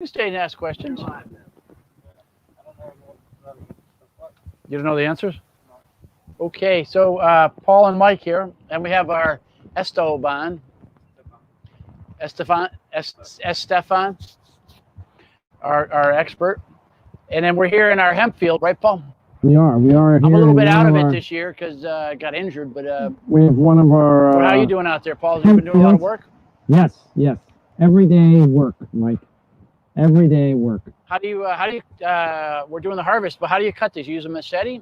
You stay and ask questions. You don't know the answers? Okay, so Paul and Mike here, and we have our Esteban, our expert, and then we're here in our hemp field, right, Paul? We are. We are here. I'm a little bit out of it this year because I got injured, but we have one of our. how are you doing out there, Paul? Have you been doing a lot of work? Yes, yes. Everyday work, Mike. Everyday work. How do you? We're doing the harvest, but how do you cut these? You use a machete?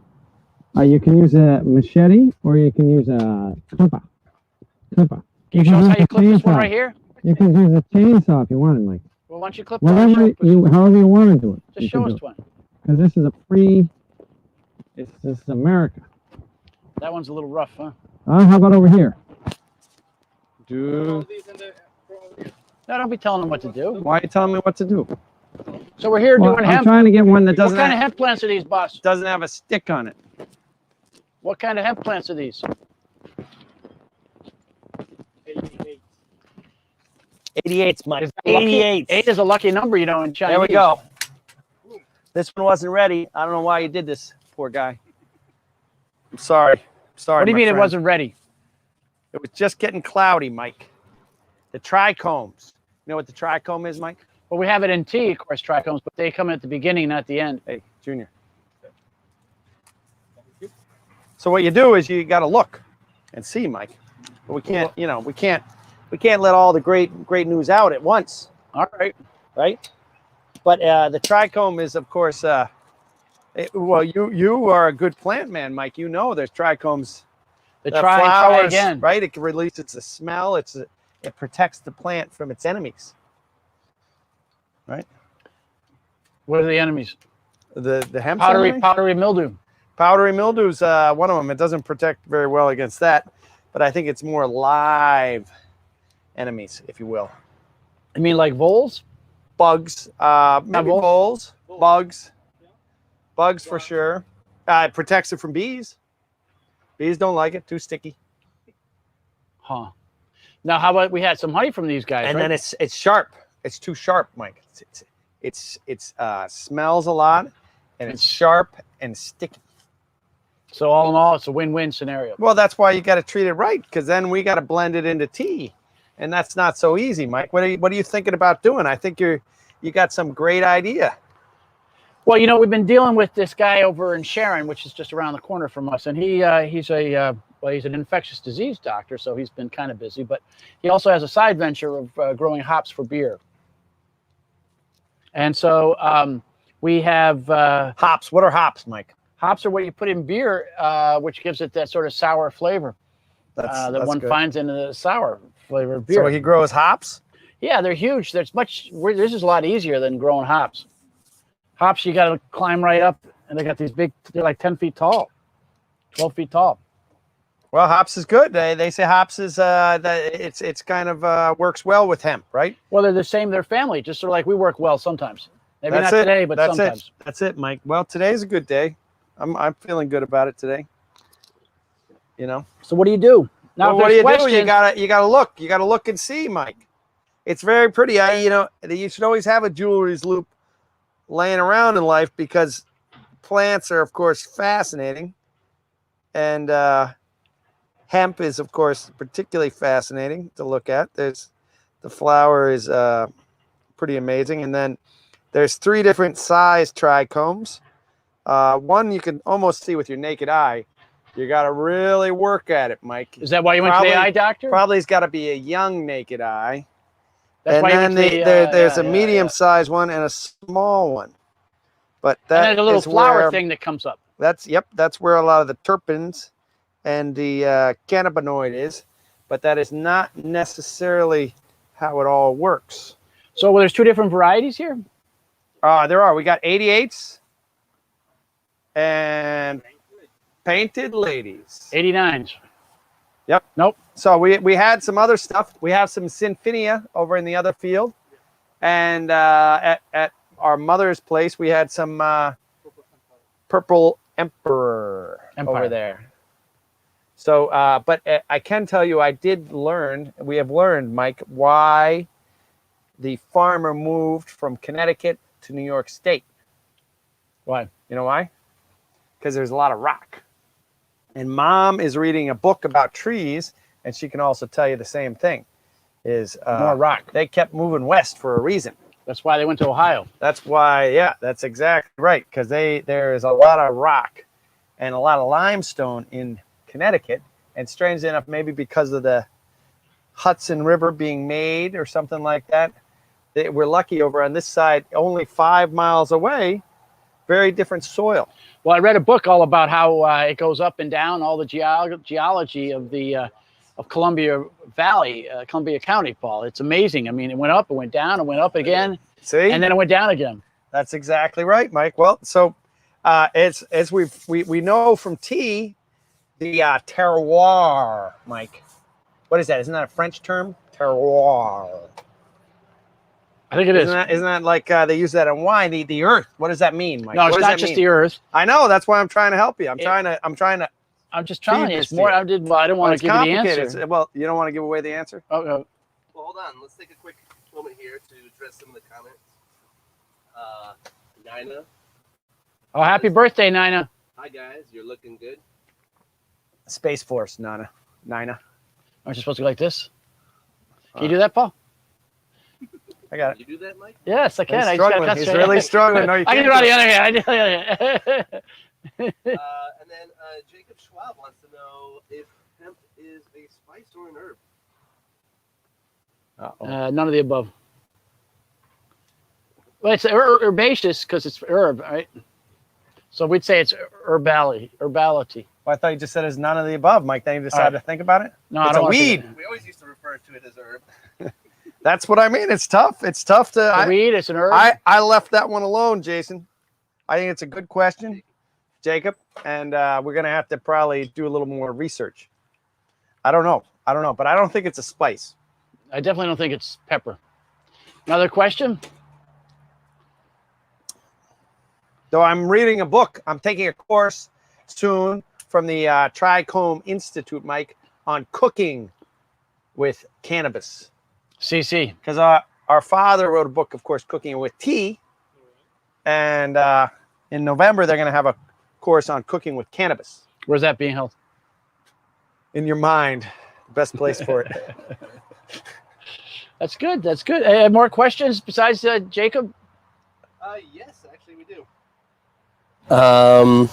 You can use a machete or you can use a clipper. Can you show us how you clip this one right here? You can use a chainsaw if you want it, Mike. Well, why don't you clip however you want to do it. Just show us one. Because this is a free. This is America. That one's a little rough, huh? How about over here? No, don't be telling them what to do. Why are you telling me what to do? So we're here doing hemp. I'm trying to get one that doesn't. What kind of hemp plants are these, boss? Doesn't have a stick on it. What kind of hemp plants are these? 88's Mike. 88. 8 is a lucky number, you know, in Chinese. There we go. This one wasn't ready. I don't know why you did this, poor guy. I'm sorry. Sorry. What do you mean friend. it wasn't ready? It was just getting cloudy, Mike. The trichomes. You know what the trichome is, Mike? Well, we have it in tea, of course, trichomes, but they come at the beginning, not the end. Hey, Junior. So what you do is you got to look and see, Mike. But we can't, you know, we can't let all the great news out at once. All right. Right? But the trichome is, of course, well, you are a good plant man, Mike. You know there's trichomes. The try again. Right? It releases the smell. It protects the plant from its enemies. Right? What are the enemies? The hemp powdery mildew. Powdery mildew is one of them. It doesn't protect very well against that, but I think it's more live enemies, if you will. You mean like voles? Bugs, maybe voles, bugs for sure. It protects it from bees. Bees don't like it, too sticky. Huh. Now, how about we had some honey from these guys? And right? then it's sharp. It's too sharp, Mike. It's smells a lot, and it's sharp and sticky. So all in all, it's a win-win scenario. Well, that's why you got to treat it right, because then we got to blend it into tea, and that's not so easy, Mike. What are you thinking about doing? I think you got some great idea. Well, you know, we've been dealing with this guy over in Sharon, which is just around the corner from us, and he's an infectious disease doctor, so he's been kind of busy, but he also has a side venture of growing hops for beer. And so we have hops. What are hops, Mike? Hops are what you put in beer, which gives it that sort of sour flavor that one finds in the sour flavor of beer. So he grows hops? Yeah, they're huge. This is a lot easier than growing hops. Hops, you got to climb right up, and they got these big, they're like 10 feet tall, 12 feet tall. Well, hops is good. They say hops is it's kind of works well with hemp, right? Well, they're the same. They're family, just sort of like we work well sometimes. Maybe not today, but sometimes. That's it, Mike. Well, today's a good day. I'm feeling good about it today. You know. So what do you do now? Well, what do you do? You gotta look. You gotta look and see, Mike. It's very pretty. You should always have a jewelry's loop laying around in life, because plants are, of course, fascinating, and hemp is, of course, particularly fascinating to look at. The flower is pretty amazing, and then there's 3 different size trichomes. One you can almost see with your naked eye. You got to really work at it, Mike. Is that why you went to the eye doctor? Probably it's got to be a young naked eye. That's why there's a medium-sized one and a small one. But that and there's a little flower thing that comes up. That's where a lot of the terpenes and the cannabinoid is. But that is not necessarily how it all works. So there's 2 different varieties here? There are. We got 88s and painted ladies. 89s. Yep. Nope. So we had some other stuff. We have some Sinfonia over in the other field. And at our mother's place, we had some Purple Emperor over there. So, but I can tell you, we have learned, Mike, why the farmer moved from Connecticut to New York State. Why? You know why? Because there's a lot of rock. And Mom is reading a book about trees, and she can also tell you the same thing. Is More rock. They kept moving west for a reason. That's why they went to Ohio. That's why, yeah, that's exactly right. Because there is a lot of rock and a lot of limestone in Connecticut. And strangely enough, maybe because of the Hudson River being made or something like that, we're lucky over on this side, only 5 miles away, very different soil. Well, I read a book all about how it goes up and down, all the geology of the of Columbia Valley, Columbia County, Paul. It's amazing. I mean, it went up, it went down, it went up again. See? And then it went down again. That's exactly right, Mike. Well, so as we know from tea, the terroir, Mike. What is that? Isn't that a French term? Terroir. I think it is. Isn't that like they use that in wine? The earth. What does that mean, Mike? No, it's what not just the earth. I know. That's why I'm trying to help you. I'm trying to. I'm just telling you. this It's more. to you. I didn't want to give you the answer. Well, you don't want to give away the answer. Oh, Well, hold on. Let's take a quick moment here to address some of the comments. Nina. oh, happy birthday, Nina. Hi, guys. You're looking good. Space Force, Nina. Aren't you supposed to go like this? Can you do that, Paul? I got it. Can you do that, Mike? Yes, I can. He's I just got struggling. cuts He's right really now. struggling. No, you I can can't do it on do the it. other hand. I do it on the other hand. And then Jacob Schwab wants to know if hemp is a spice or an herb. Uh-oh. None of the above. Well, it's herbaceous because it's herb, right? So we'd say it's herbality. Well, I thought you just said it's none of the above, Mike. Then you decided to think about it? No, It's I don't a want to weed. say We always used to refer to it as herb. That's what I mean. It's tough. It's tough to. a weed. It's an herb. I left that one alone, Jason. I think it's a good question, Jacob, and we're gonna have to probably do a little more research. I don't know, but I don't think it's a spice. I definitely don't think it's pepper. Another question? Though I'm reading a book, I'm taking a course soon from the Trichome Institute, Mike, on cooking with cannabis. CC. Because our father wrote a book, of course, cooking with tea, and in November they're going to have a course on cooking with cannabis. Where's that being held? In your mind, the best place for it. That's good. That's good. More questions besides Jacob? Yes, actually we do. Well,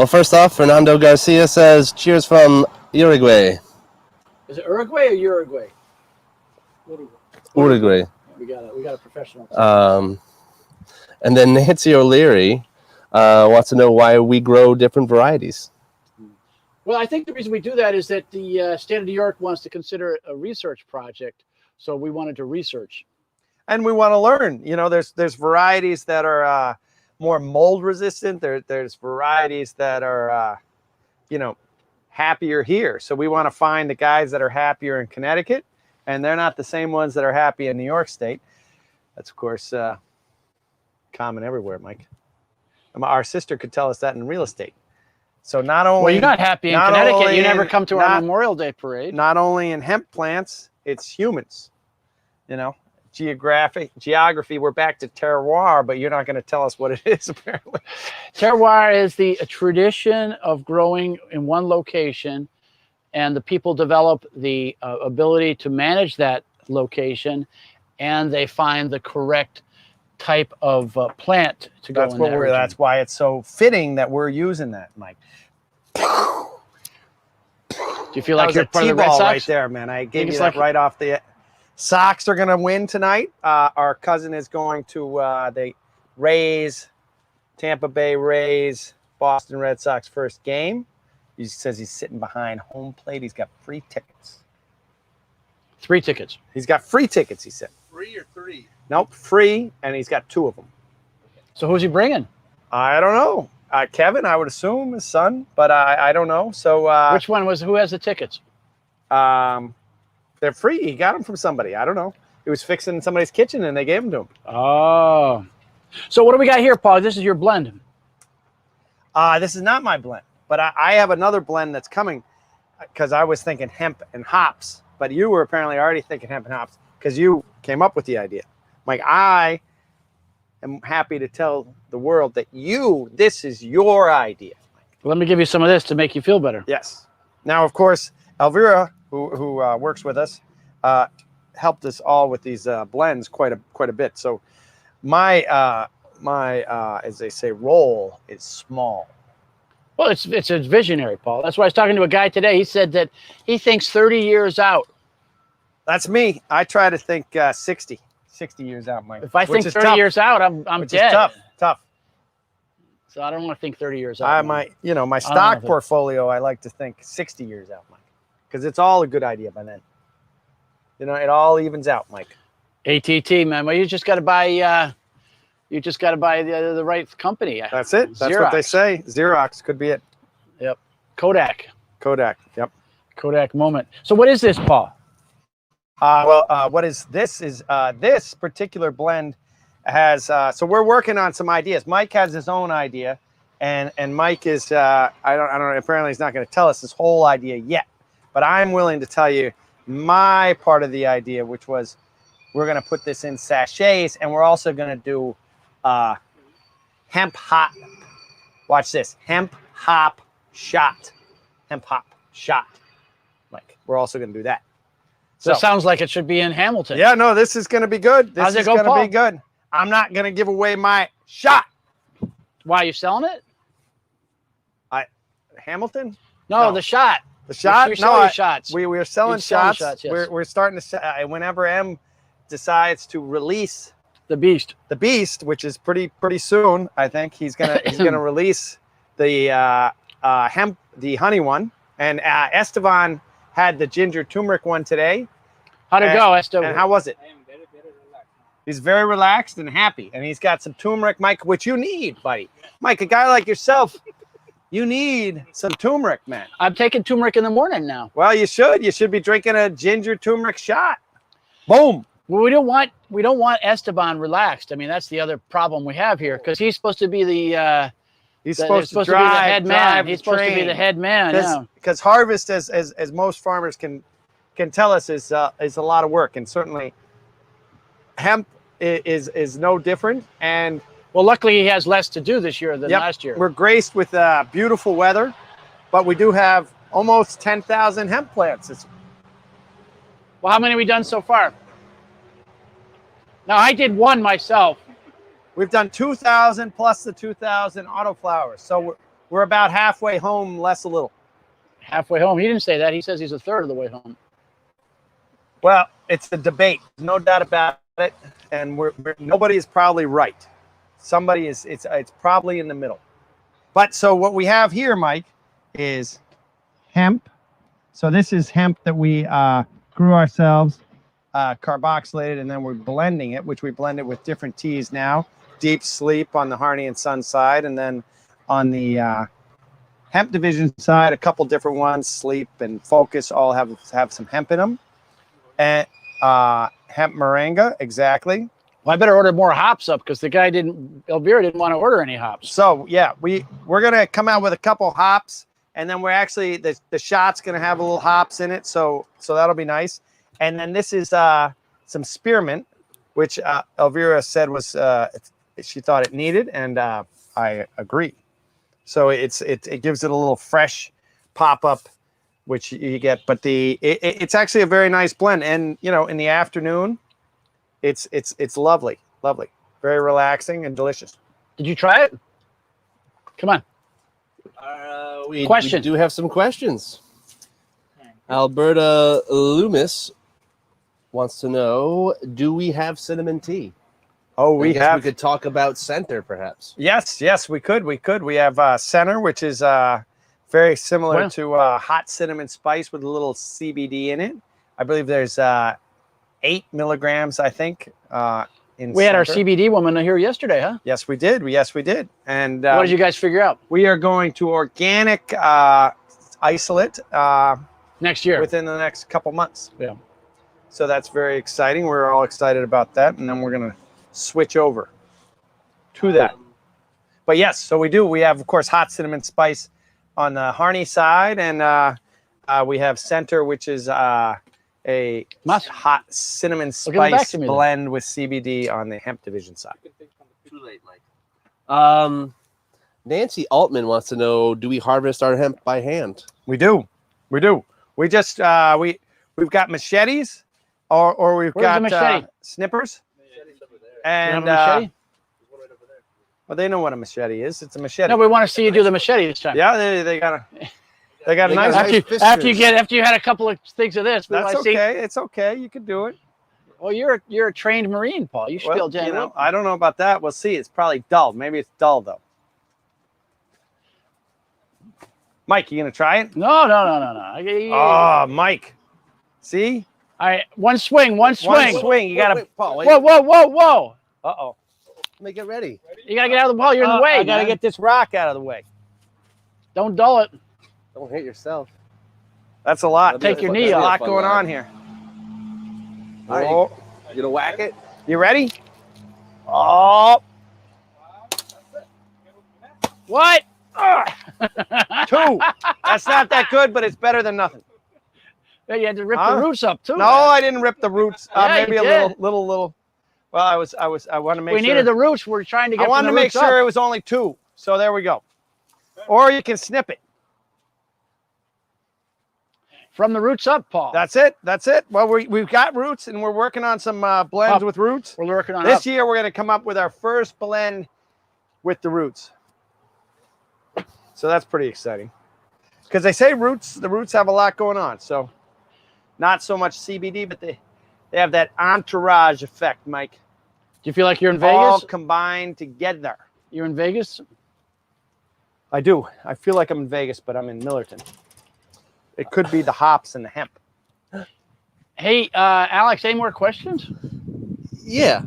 first off, Fernando Garcia says, "Cheers from Uruguay." Is it Uruguay or Uruguay? Uruguay. We got a professional. And then Nancy O'Leary wants to know why we grow different varieties. Well, I think the reason we do that is that the state of New York wants to consider it a research project, so we wanted to research. And we want to learn. You know, there's varieties that are more mold resistant. There's varieties that are, happier here. So we want to find the guys that are happier in Connecticut, and they're not the same ones that are happy in New York State. That's, of course, common everywhere, Mike. Our sister could tell us that in real estate. So not only... Well, you're not happy in Connecticut. You never come to our Memorial Day parade. Not only in hemp plants, it's humans. You know, geography, we're back to terroir, but you're not going to tell us what it is, apparently. Terroir is the tradition of growing in one location, and the people develop the ability to manage that location, and they find the correct type of plant to go in that region. That's why it's so fitting that we're using that, Mike. Do you feel like you're part of the Red T-ball Sox? right there, man. I gave you it's that like- right off the... Sox are going to win tonight. Our cousin is going to the Tampa Bay Rays, Boston Red Sox first game. He says he's sitting behind home plate. He's got free tickets. 3 tickets. He's got free tickets, he said. 3 or 3? Nope, free, and he's got 2 of them. So who's he bringing? I don't know. Kevin, I would assume, his son, but I don't know. So Which one was? Who has the tickets? They're free. He got them from somebody. I don't know. He was fixing somebody's kitchen, and they gave them to him. Oh. So what do we got here, Paul? This is your blend. This is not my blend, but I have another blend that's coming because I was thinking hemp and hops, but you were apparently already thinking hemp and hops. because you came up with the idea. Mike, I am happy to tell the world that this is your idea. Let me give you some of this to make you feel better. Yes. Now, of course, Elvira, who works with us, helped us all with these blends quite a bit. So my as they say, role is small. Well, it's a visionary, Paul. That's why I was talking to a guy today. He said that he thinks 30 years out. That's me. I try to think 60 years out, Mike. If I think 30 years out, I'm dead. Is tough. So I don't want to think 30 years out. I might, my stock portfolio, I like to think 60 years out, Mike, because it's all a good idea by then. It all evens out, Mike. ATT, man. Well, you just got to buy. The right company. That's it. That's what they say. Xerox could be it. Yep. Kodak. Yep. Kodak moment. So what is this, Paul? What is this? Is this particular blend has? So we're working on some ideas. Mike has his own idea, and Mike is. I don't know. Apparently, he's not going to tell us his whole idea yet. But I'm willing to tell you my part of the idea, which was we're going to put this in sachets, and we're also going to do hemp hop. Watch this. Hemp hop shot. Hemp hop shot. Like, we're also going to do that. So it sounds like it should be in Hamilton. Yeah, no, this is going to be good. This is going to be good. I'm not going to give away my shot. Why, are you selling it? Hamilton? No, the shot. The shot? No, shots. We are selling shots. Yes. We're starting to whenever M decides to release the beast, which is pretty soon. I think he's gonna release the hemp, the honey one, and Esteban had the ginger turmeric one today. How'd it go, Esteban? And how was it? I am very relaxed. He's very relaxed and happy, and he's got some turmeric, Mike, which you need, buddy. Mike, a guy like yourself, you need some turmeric, man. I'm taking turmeric in the morning now. Well, you should. You should be drinking a ginger turmeric shot. Boom. Well, we don't want Esteban relaxed. I mean, that's the other problem we have here, because he's supposed to be the he's supposed to be the head man. He's supposed to be the head man. Yeah. Because harvest, as most farmers can tell us, is a lot of work, and certainly hemp is no different. And well, luckily he has less to do this year than last year. We're graced with beautiful weather, but we do have almost 10,000 hemp plants. Well, how many have we done so far? Now, I did one myself. We've done 2,000 plus the 2,000 autoflowers. So we're about halfway home, less a little. Halfway home? He didn't say that. He says he's a third of the way home. Well, it's a debate, no doubt about it. And nobody is probably right. Somebody is, it's probably in the middle. But so what we have here, Mike, is hemp. So this is hemp that we grew ourselves, carboxylated, and then we're blending it, which we blended with different teas now. Deep Sleep on the Harney and Son side, and then on the hemp division side, a couple different ones, Sleep and Focus, all have some hemp in them. And hemp moringa, exactly. Well, I better order more hops up, because the guy Elvira didn't want to order any hops. So yeah, we're gonna come out with a couple hops, and then we're actually the shot's gonna have a little hops in it, so that'll be nice. And then this is some spearmint, which Elvira said was she thought it needed, and I agree. So it gives it a little fresh pop up, which you get. But it's actually a very nice blend, and in the afternoon, it's lovely, very relaxing and delicious. Did you try it? Come on. We Question. do have some questions. Alberta Loomis wants to know, do we have cinnamon tea? Oh, We we could talk about Center, perhaps. Yes, we could. We have Center, which is very similar to hot cinnamon spice with a little CBD in it. I believe there's 8 milligrams, I think, in We had our Center. CBD woman here yesterday, huh? Yes, we did. And What did you guys figure out? we are going to organic isolate Next year. within the next couple months. Yeah. So that's very exciting. We're all excited about that. And then we're going to switch over to that. But yes, so we do. We have, of course, hot cinnamon spice on the Harney side. And we have Center, which is a Must. hot cinnamon Well, give it back spice to me then. blend with CBD on the hemp division side. Too late, Mike. Nancy Altman wants to know: do we harvest our hemp by hand? We do. We just we've got machetes, or we've Where's the got machete? snippers, Machete's over there. and You have a machete? There's one right over there. well, they know what a machete is. It's a machete. No, we want to see you do the machete this time. Yeah, they got a They got nice. a- After you had a couple of things of this, we That's want to okay. It's okay. You can do it. see. Well, you're a trained Marine, Paul. You should be Well, able to you know, handle it. I don't know about that. We'll see. It's probably dull. Maybe it's dull though. Mike, you gonna try it? No. Oh, Mike. See? All right, one swing. One swing. You gotta. Paul. Whoa. Uh-oh. Let me get ready. You gotta get out of the ball. You're in the way. I gotta man. get this rock out of the way. Don't dull it. Don't hit yourself. That's a lot. Take your knee There's a off. lot going on here. All right. Oh, You gonna whack it? you ready? Oh, What? two. That's not that good, but it's better than nothing. Yeah, you had to rip Huh? the roots up too. No, man. I didn't rip the roots. Yeah, Maybe you a did. little. Well, I want to make we sure. needed the roots. We're trying to get. I wanted to from the make roots sure up. it was only two. So there we go. Or you can snip it. From the roots up, Paul. That's it. Well, we've got roots, and we're working on some blends Up. with roots. We're working on This up. year, we're going to come up with our first blend with the roots. So that's pretty exciting. Because they say the roots have a lot going on. So not so much CBD, but they have that entourage effect, Mike. Do you feel like you're in All Vegas? combined together. You're in Vegas? I do. I feel like I'm in Vegas, but I'm in Millerton. It could be the hops and the hemp. Hey, Alex, any more questions? Yeah.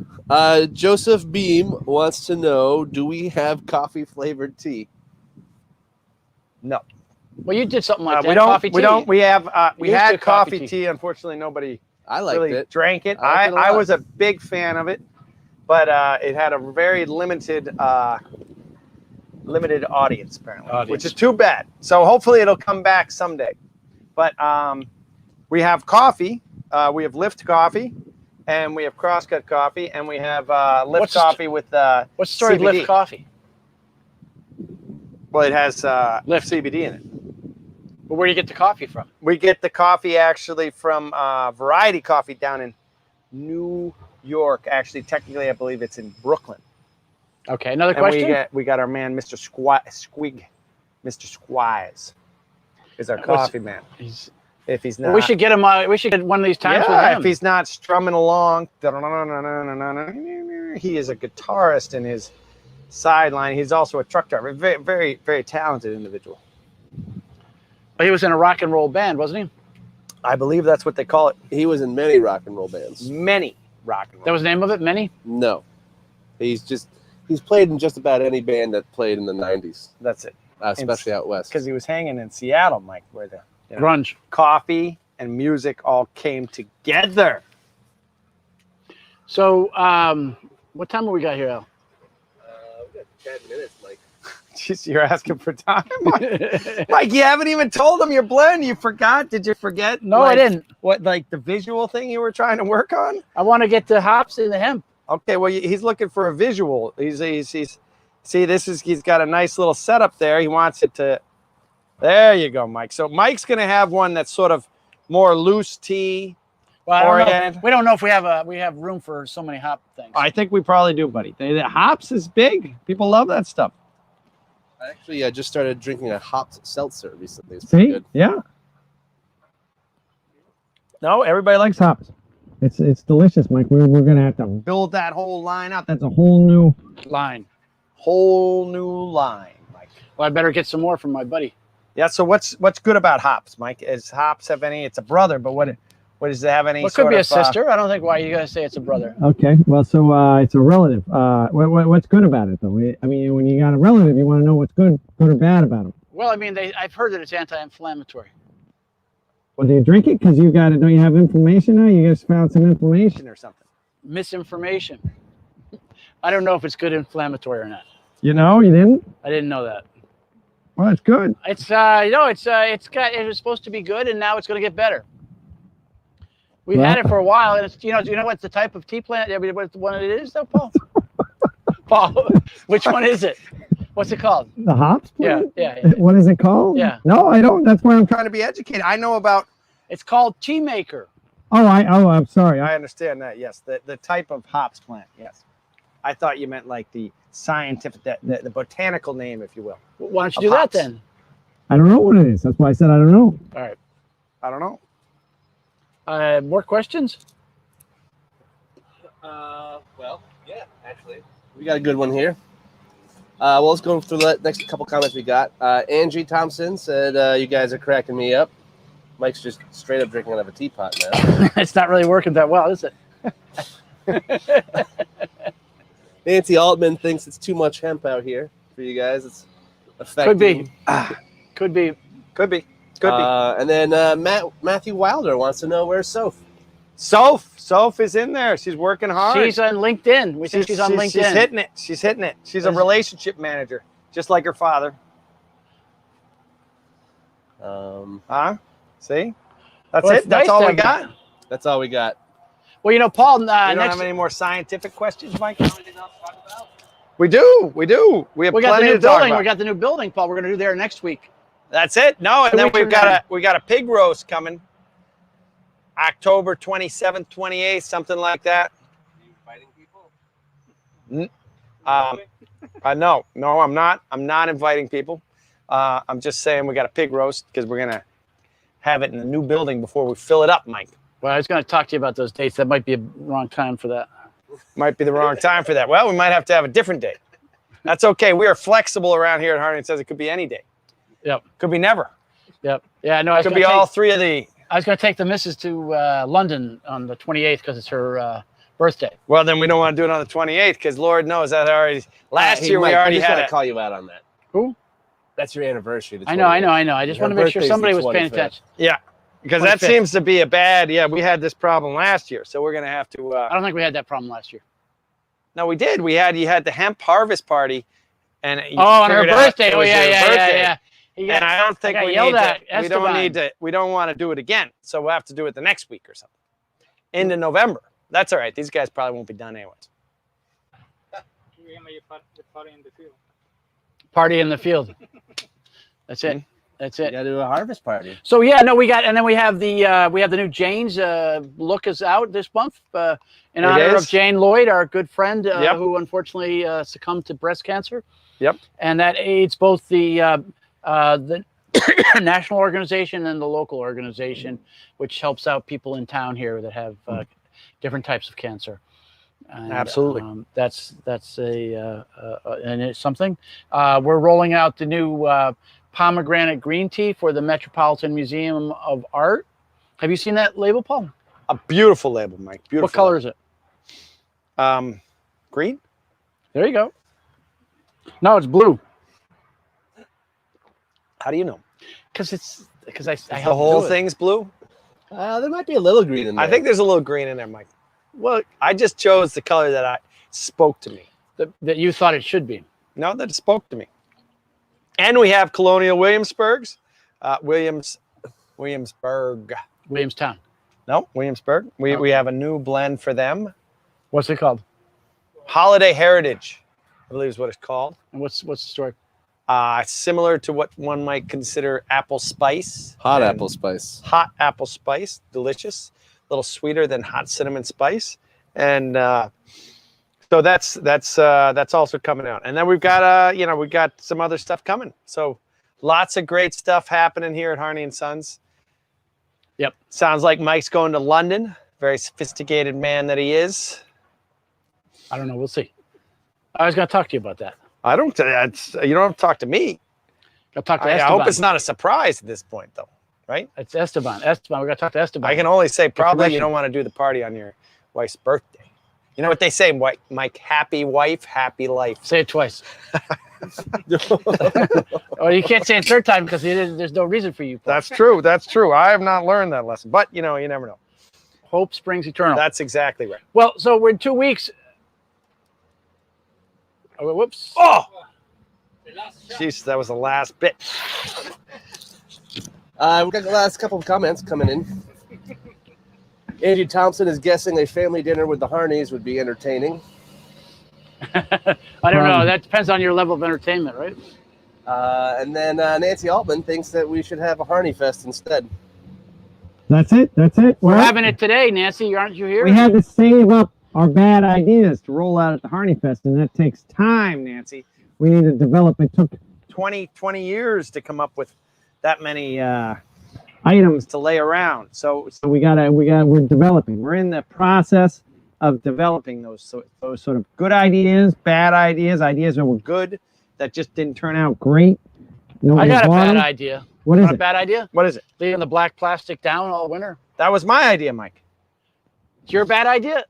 Joseph Beam wants to know: do we have coffee flavored tea? No. Well, you did something like that. We don't. Coffee We tea. don't. We have. We used had to coffee coffee tea. tea. Unfortunately, nobody I liked really it. drank it. I liked it a I lot. was a big fan of it, but it had a very limited audience apparently, which is too bad. So hopefully it'll come back someday. But we have coffee. We have Lift coffee, and we have Crosscut coffee, and we have Lift What's the coffee with What's the story of CBD. Lift Coffee? Well, it has Lift. CBD in it. But where do you get the coffee from? We get the coffee actually from Variety Coffee down in New York. Actually, technically, I believe it's in Brooklyn. Okay, another And question? we got our man, Mr. Squig. Mr. Squires is our What's- coffee man. He's- If he's not, we should get him. We should get one of these times yeah, with him. if he's not strumming along, he is a guitarist in his sideline. He's also a truck driver. Very, very, very talented individual. He was in a rock and roll band, wasn't he? I believe that's what they call it. He was in many rock and roll bands. Many rock and roll. That was the name of it? Many? No, he's played in just about any band that played in the '90s, That's it. especially out west. Because he was hanging in Seattle, Mike, where the Grunge. coffee and music all came together. So, what time have we got here, Al? We got 10 minutes, Mike. Jeez, you're asking for time. Mike, you haven't even told him your blend. You forgot? Did you forget? No, I didn't. What, like the visual thing you were trying to work on? I want to get the hops in the hemp. Okay, well, he's looking for a visual. He's see, he's got a nice little setup there. He wants it to, there you go, Mike. So Mike's going to have one that's sort of more loose tea. Well, I don't know. Oriented. We don't know if we have room for so many hop things. I think we probably do, buddy. The hops is big. People love that stuff. Actually, I just started drinking a hopped seltzer recently. It's pretty See? good. Yeah. No, everybody likes hops. It's delicious, Mike. We're gonna have to Build that whole line out. that's a whole new Line. Whole new line, Mike. Well, I better get some more from my buddy. Yeah. So what's good about hops, Mike? Is hops have any? It's a brother, but what does it have any? Well, it could sort be a of, sister. I don't think why you guys say it's a brother. Okay, well, so it's a relative. What's good about it, though? I mean, when you got a relative, you want to know what's good or bad about them. Well, I mean, I've heard that it's anti-inflammatory. Well, do you drink it? Because you got it. Don't you have inflammation now? You just found some inflammation. or something. Misinformation. I don't know if it's good inflammatory or not. You know, you didn't. I didn't know that. Well, it's good. It's it was supposed to be good, and now it's going to get better. We've Well- had it for a while, and it's do you know what's the type of tea plant? I mean, what one it is, though, Paul? Paul, which one is it? What's it called? The hops plant? Yeah. What is it called? Yeah. No, I don't. That's why I'm Trying to be educated. I know about. It's called tea maker. I'm sorry. I understand that. Yes, the type of hops plant. Yes, I thought you meant like the scientific, the botanical name, if you will. Why don't you Of do hops. that then? I don't know what it is. That's why I said I don't know. All right. I don't know. More questions? Well, yeah, actually. We got a good one here. Well, let's go through the next couple comments we got. Angie Thompson said, you guys are cracking me up. Mike's just straight up drinking out of a teapot now. It's not really working that well, is it? Nancy Altman thinks it's too much hemp out here for you guys. It's affecting. Could be. Could be. Could be. And then Matthew Wilder wants to know where's Soph. Soph is in there. She's working hard. She's on LinkedIn. We think she's on LinkedIn. She's hitting it. She's hitting it. She's a relationship manager, just like her father. Huh? See? That's Well, it. it's That's nice all to we have got. That's all we got. Well, you know, Paul, You don't next have any more scientific questions, Mike? Anything else to talk about? We do. We do. We have we got the plenty new to talk building. about. We got the new building, Paul. We're going to do there next week. That's it. No, and 2 then weeks from we got a pig roast coming. October 27th, 28th, something like that. Are you inviting people? No, I'm not. I'm not inviting people. I'm just saying we got a pig roast because we're gonna have it in the new building before we fill it up, Mike. Well, I was going to talk to you about those dates. That might be a wrong time for that. Might be the wrong time for that. Well, we might have to have a different date. That's okay. We are flexible around here at Harding. It says it could be any day. Yep. Could be never. Yep. Yeah, no, I was Could going be to all three of the. I was going to take the missus to London on the 28th because it's her birthday. Well, then we don't want to do it on the 28th because Lord knows that already. Last Hey, year Mike, we already I just had want it. to call you out on that. Who? That's your anniversary. the I know. 28th. I just Her want to make sure birthday's somebody the was paying 25th. attention. Yeah, because that 25th. seems to be a bad. Yeah, we had this problem last year, so we're gonna have to. I don't think we had that problem last year. No, we did. You had the hemp harvest party, and you On her figured out birthday. it Oh, was your birthday. yeah. He got- And I don't think got we yelled need to. at, We don't Esteban. need to. We don't want to do it again. So we'll have to do it the next week or something. Into November. That's all right. These guys probably won't be done anyways. Party in the field. That's it. That's You it. got to do a harvest party. So yeah, no, we got, and then we have the new Jane's look is out this month in It honor is. of Jane Lloyd, our good friend Yep. who unfortunately succumbed to breast cancer. Yep. And that aids both the national organization and the local organization, which helps out people in town here that have different types of cancer. And, Absolutely. That's and it's something. We're rolling out the new Pomegranate Green Tea for the Metropolitan Museum of Art. Have you seen that label, Paul? A beautiful label, Mike. Beautiful. What color is it? Green. There you go. No, it's blue. How do you know? Because I The helped whole do it. thing's blue. There might be a little green in there. I think there's a little green in there, Mike. Well, I just chose the color that spoke to me. that you thought it should be. No, that it spoke to me. And we have Colonial Williamsburg. Williamsburg. Williamstown. No, Williamsburg. We have a new blend for them. What's it called? Holiday Heritage, I believe is what it's called. And what's the story? Similar to what one might consider apple spice. hot and apple spice. Hot apple spice, delicious. A little sweeter than hot cinnamon spice. And so that's also coming out. And then we've got we got some other stuff coming. So lots of great stuff happening here at Harney and Sons. Yep. Sounds like Mike's going to London. Very sophisticated man that he is. I don't know. We'll see. I was going to talk to you about that. You don't have to talk to me. I'll talk to I Esteban. hope it's not a surprise at this point, though, right? It's Esteban. Esteban. We got to talk to Esteban. I can only say probably you permission. don't want to do the party on your wife's birthday. You know what they say, Mike? Happy wife, happy life. Say it twice. Oh, you can't say it third time because there's no reason for you. Paul. That's true. That's true. I have not learned that lesson, but you never know. Hope springs eternal. That's exactly right. Well, so we're in 2 weeks. Oh, whoops. Oh, jeez, that was the last bit. We've got the last couple of comments coming in. Angie Thompson is guessing a family dinner with the Harneys would be entertaining. I don't know. That depends on your level of entertainment, right? And then Nancy Altman thinks that we should have a Harney Fest instead. That's it. That's it. We're having it today, Nancy. Aren't you here? We had to save up our bad ideas to roll out at the Harney Fest, and that takes time, Nancy. We need to develop. It took 20 years to come up with that many items to lay around. So we're developing. We're in the process of developing those sort of good ideas, bad ideas, ideas that were good that just didn't turn out great. I got a bad idea. What is it? A bad idea? What is it? Leaving the black plastic down all winter. That was my idea, Mike. It's your bad idea.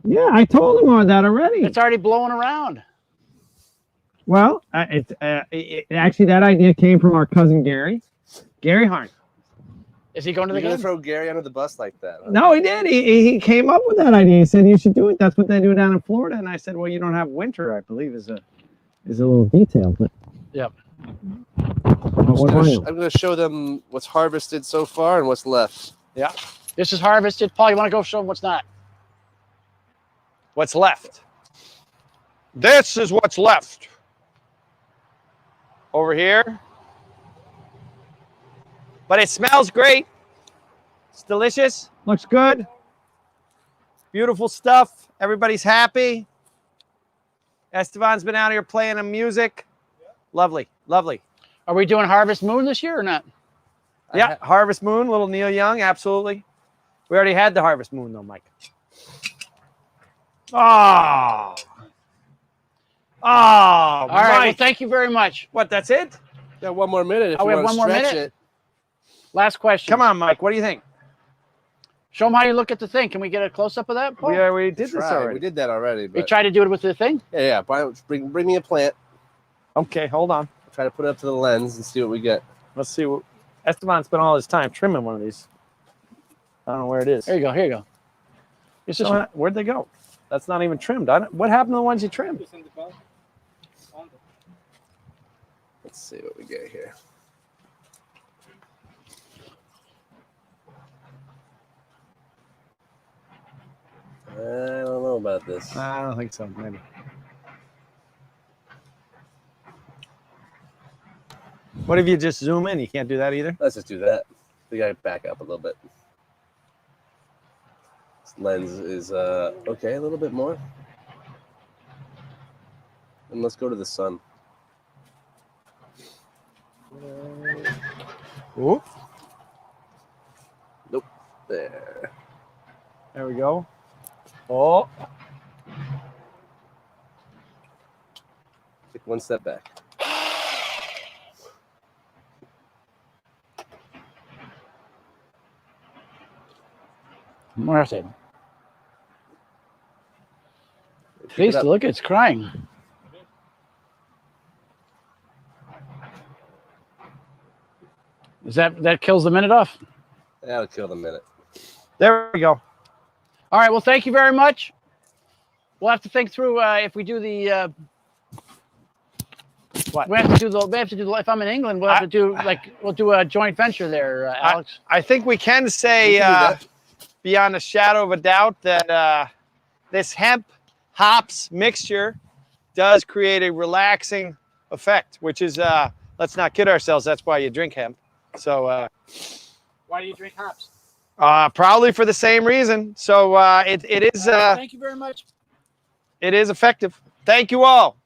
Yeah, I told him all that already. It's already blowing around. Well, actually, that idea came from our cousin Gary Harn. Is he going to the You're game? gonna throw Gary under the bus like that? Huh? No, he did. He came up with that idea. He said you should do it. That's what they do down in Florida. And I said, well, you don't have winter, I believe, is a little detail. But yep. I'm going to show them what's harvested so far and what's left. Yeah. This is harvested. Paul, you want to go show them what's not? What's left? This is what's left. Over here. But it smells great. It's delicious. Looks good. Beautiful stuff. Everybody's happy. Esteban's been out here playing the music. Lovely, lovely. Are we doing Harvest Moon this year or not? Yeah, Harvest Moon, little Neil Young, absolutely. We already had the Harvest Moon though, Mike. Oh. Oh, all right. Mike. Well, thank you very much. What, that's it? Got 1 more minute if you we have want one to more stretch minute? it. Last question. Come on, Mike. What do you think? Show them how you look at the thing. Can we get a close-up of that, Paul? We did this already. We did that already. You But tried to do it with the thing? yeah. Bring me a plant. Okay, hold on. Try to put it up to the lens and see what we get. Let's see. Esteban spent all his time trimming one of these. I don't know where it is. Here you go. Here you go. It's just Where'd they go? That's not even trimmed. What happened to the ones you trimmed? Let's see what we get here. I don't know about this. I don't think so. Maybe. What if you just zoom in? You can't do that either. Let's just do that. We gotta back up a little bit. This lens is okay, a little bit more. And let's go to the sun. Ooh. Nope. There. There we go. Oh. Take one step back. Where's it? Please look, it's crying. Is that kills the minute off? That'll kill the minute. There we go. All right. Well, thank you very much. We'll have to think through if we do the. What? We have to do the. If I'm in England, we'll have to do we'll do a joint venture there, Alex. I think we can say beyond a shadow of a doubt that this hemp hops mixture does create a relaxing effect, which is let's not kid ourselves. That's why you drink hemp. So. Why do you drink hops? Probably for the same reason. So it is. Thank you very much. It is effective. Thank you all.